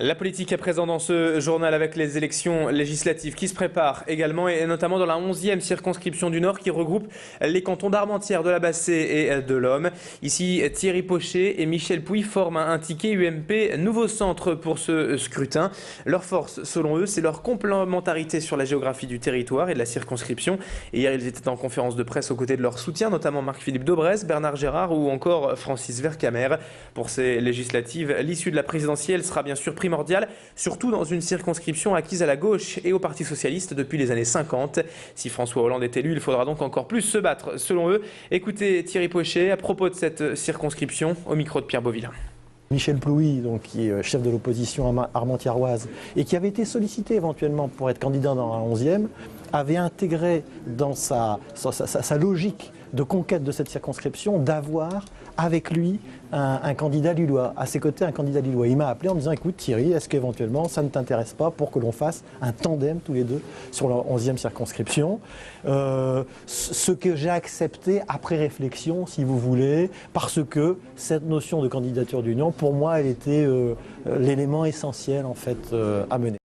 La politique est présente dans ce journal avec les élections législatives qui se préparent également et notamment dans la 11e circonscription du Nord qui regroupe les cantons d'Armentières, de la Bassée et de l'Homme. Ici, Thierry Pochet et Michel Pouy forment un ticket UMP nouveau centre pour ce scrutin. Leur force, selon eux, c'est leur complémentarité sur la géographie du territoire et de la circonscription. Et hier, ils étaient en conférence de presse aux côtés de leurs soutiens, notamment Marc-Philippe Daubresse, Bernard Gérard ou encore Francis Vercamer. Pour ces législatives, l'issue de la présidentielle sera bien sûr primordial, surtout dans une circonscription acquise à la gauche et au Parti socialiste depuis les années 50. Si François Hollande est élu, il faudra donc encore plus se battre, selon eux. Écoutez Thierry Pochet à propos de cette circonscription au micro de Pierre Beauvillain. Michel Pouy, donc, qui est chef de l'opposition armentiéroise et qui avait été sollicité éventuellement pour être candidat dans la 11e, avait intégré dans sa logique de conquête de cette circonscription d'avoir avec lui un candidat lillois, à ses côtés un candidat lillois. Il m'a appelé en me disant: écoute Thierry, est-ce qu'éventuellement ça ne t'intéresse pas pour que l'on fasse un tandem tous les deux sur la 11e circonscription, ce que j'ai accepté après réflexion, si vous voulez, parce que cette notion de candidature d'union, pour moi, elle était l'élément essentiel en fait à mener.